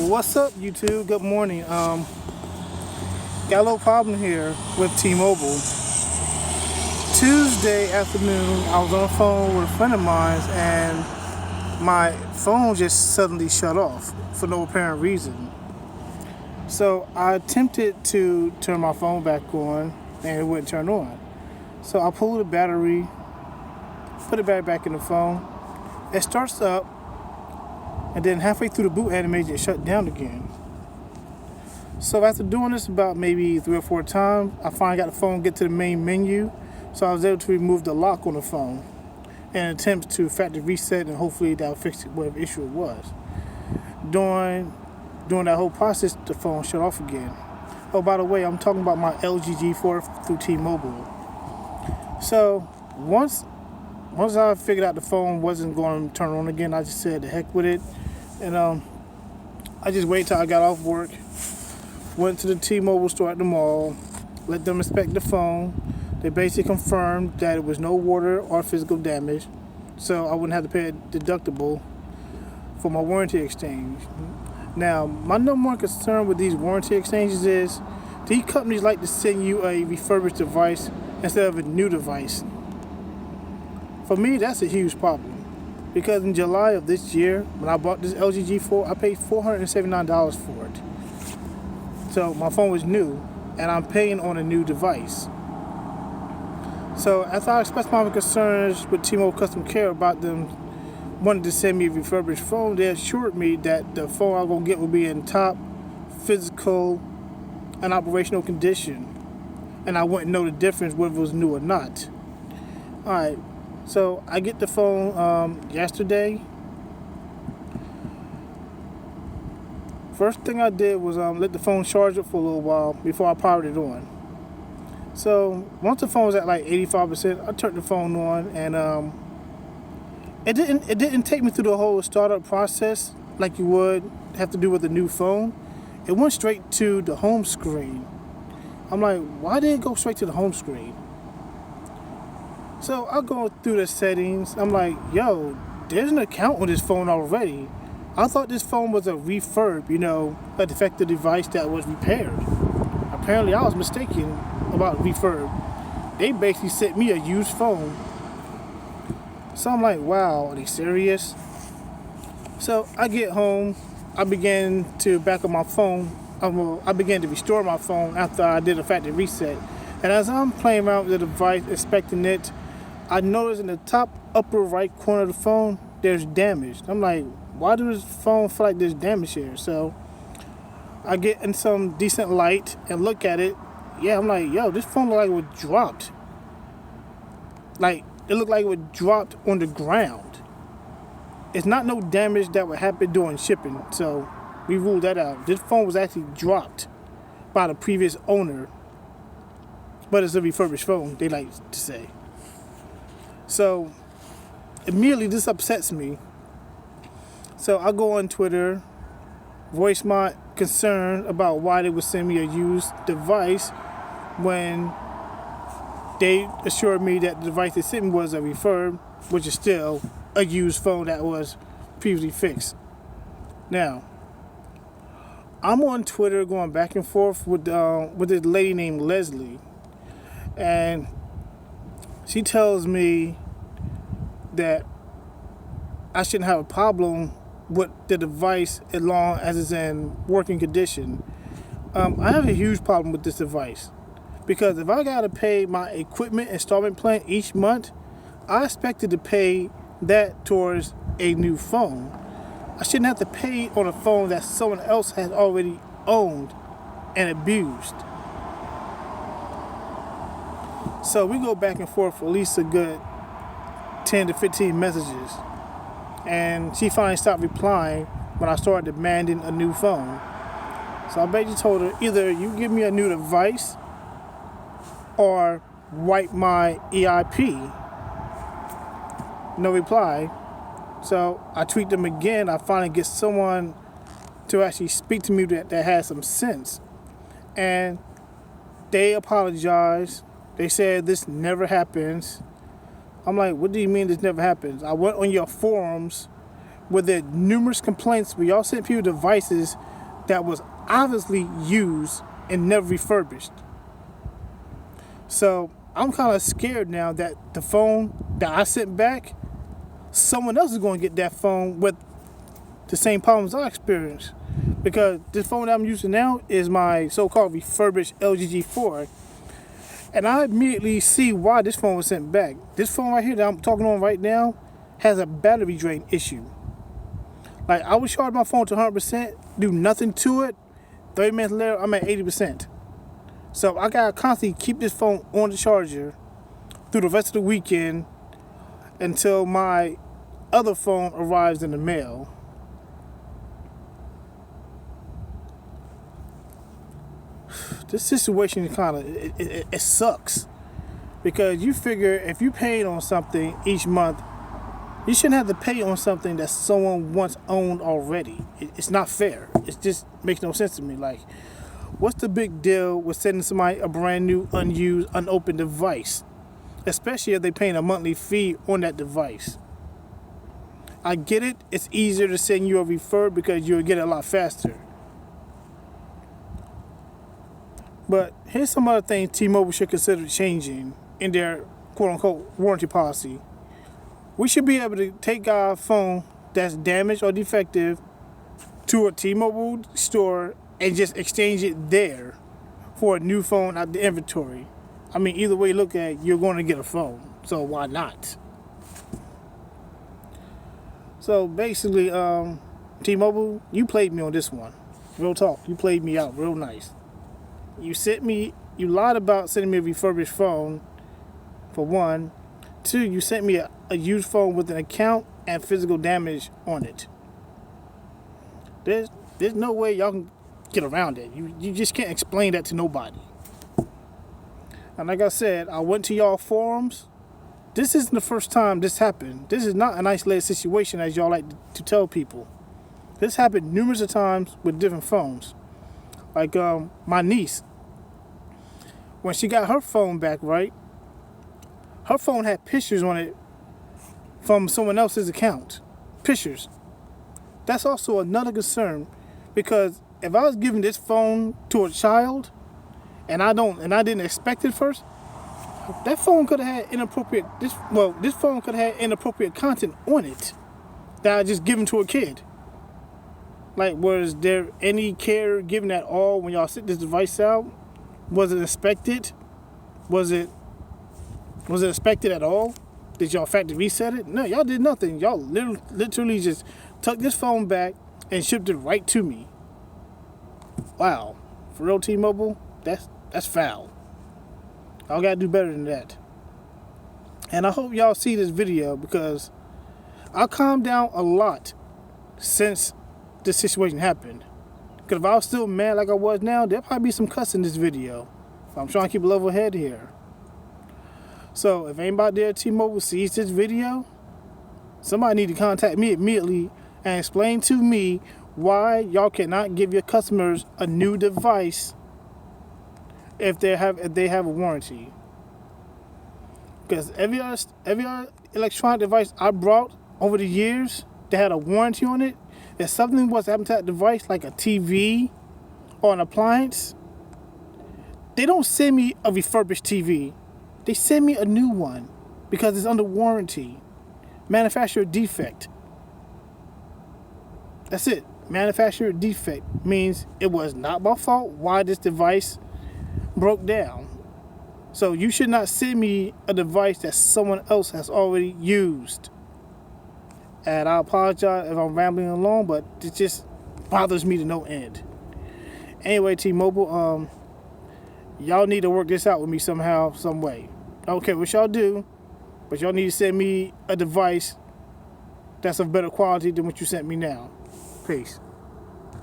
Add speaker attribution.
Speaker 1: What's up, YouTube? Good morning. Got a little problem here with T-Mobile. Tuesday afternoon, I was on the phone with a friend of mine, and my phone just suddenly shut off for no apparent reason. So I attempted to turn my phone back on, and it wouldn't turn on. So I pulled the battery, put it back in the phone. It starts up, and then halfway through the boot animation, it shut down again. So after doing this about maybe 3 or 4 times, I finally got the phone get to the main menu. So I was able to remove the lock on the phone and attempt to factory reset, and hopefully that'll fix whatever issue it was. During that whole process, the phone shut off again. Oh, by the way, I'm talking about my LG G4 through T-Mobile. So once I figured out the phone wasn't going to turn on again, I just said the heck with it. And I just waited till I got off work, went to the T-Mobile store at the mall, let them inspect the phone. They basically confirmed that it was no water or physical damage, so I wouldn't have to pay a deductible for my warranty exchange. Now, my number one concern with these warranty exchanges is these companies like to send you a refurbished device instead of a new device. For me, that's a huge problem, because in July of this year, when I bought this LG G4, I paid $479 for it. So my phone was new, and I'm paying on a new device. So after I expressed my concerns with T-Mobile customer care about them wanting to send me a refurbished phone, they assured me that the phone I was going to get would be in top physical and operational condition, and I wouldn't know the difference whether it was new or not. Alright, so I get the phone yesterday. First thing I did was let the phone charge up for a little while before I powered it on. So once the phone was at like 85%, I turned the phone on, and it didn't take me through the whole startup process like you would have to do with a new phone. It went straight to the home screen. I'm like, why did it go straight to the home screen? So I go through the settings. I'm like, yo, there's an account on this phone already. I thought this phone was a refurb, a defective device that was repaired. Apparently I was mistaken about refurb. They basically sent me a used phone. So I'm like, wow, are they serious? So I get home, I began to back up my phone. I began to restore my phone after I did a factory reset. And as I'm playing around with the device, inspecting it, I noticed in the top upper right corner of the phone, there's damage. I'm like, why does this phone feel like there's damage here? So I get in some decent light and look at it. Yeah, I'm like, yo, this phone looked like it was dropped. Like, it looked like it was dropped on the ground. It's not no damage that would happen during shipping, so we ruled that out. This phone was actually dropped by the previous owner, but it's a refurbished phone, they like to say. So immediately this upsets me. So I go on Twitter, voice my concern about why they would send me a used device when they assured me that the device they sent me was a refurb, which is still a used phone that was previously fixed. Now, I'm on Twitter going back and forth with this lady named Leslie, and she tells me that I shouldn't have a problem with the device as long as it's in working condition. I have a huge problem with this device, because if I gotta pay my equipment installment plan each month, I expected to pay that towards a new phone. I shouldn't have to pay on a phone that someone else has already owned and abused. So we go back and forth for at least a good 10 to 15 messages. And she finally stopped replying when I started demanding a new phone. So I basically told her, either you give me a new device or wipe my EIP. No reply. So I tweet them again. I finally get someone to actually speak to me that has some sense. And they apologized. They said this never happens. I'm like, what do you mean this never happens? I went on your forums where there are numerous complaints where y'all sent people devices that was obviously used and never refurbished. So I'm kind of scared now that the phone that I sent back, someone else is going to get that phone with the same problems I experienced. Because this phone that I'm using now is my so-called refurbished LG G4. And I immediately see why this phone was sent back. This phone right here that I'm talking on right now has a battery drain issue. Like, I would charge my phone to 100%, do nothing to it. 30 minutes later, I'm at 80%. So I gotta constantly keep this phone on the charger through the rest of the weekend until my other phone arrives in the mail. This situation kind of, it sucks. Because you figure if you paid on something each month, you shouldn't have to pay on something that someone once owned already. It's not fair. It just makes no sense to me. Like, what's the big deal with sending somebody a brand new, unused, unopened device? Especially if they're paying a monthly fee on that device. I get it. It's easier to send you a refurb because you'll get it a lot faster. But here's some other things T-Mobile should consider changing in their quote-unquote warranty policy. We should be able to take our phone that's damaged or defective to a T-Mobile store and just exchange it there for a new phone out the inventory. I mean, either way you look at it, you're going to get a phone. So why not? So basically, T-Mobile, you played me on this one. Real talk. You played me out real nice. You lied about sending me a refurbished phone, for one. Two, you sent me a used phone with an account and physical damage on it. There's no way y'all can get around it. You just can't explain that to nobody. And like I said, I went to y'all forums. This isn't the first time this happened. This is not an isolated situation as y'all like to tell people. This happened numerous of times with different phones. Like my niece, when she got her phone back, right? Her phone had pictures on it from someone else's account. Pictures. That's also another concern, because if I was giving this phone to a child and I didn't expect it first, that phone could have had this phone could have had inappropriate content on it that I just given to a kid. Like, was there any care given at all when y'all sent this device out? Was it expected? Was it expected at all? Did y'all factory reset it? No, y'all did nothing. Y'all literally just took this phone back and shipped it right to me. Wow. For real, T-Mobile, that's foul. Y'all gotta do better than that. And I hope y'all see this video, because I calmed down a lot since this situation happened. Because if I was still mad like I was now, there'll probably be some cuss in this video. I'm trying to keep a level head here. So if anybody there at T-Mobile sees this video, somebody need to contact me immediately and explain to me why y'all cannot give your customers a new device if they have a warranty. Because every other electronic device I brought over the years that had a warranty on it, if something was to happen to that device, like a TV or an appliance, they don't send me a refurbished TV. They send me a new one because it's under warranty. Manufacturer defect. That's it. Manufacturer defect means it was not my fault why this device broke down. So you should not send me a device that someone else has already used. And I apologize if I'm rambling along, but it just bothers me to no end. Anyway, T-Mobile, y'all need to work this out with me somehow, some way. Okay, what y'all do, but y'all need to send me a device that's of better quality than what you sent me now. Peace.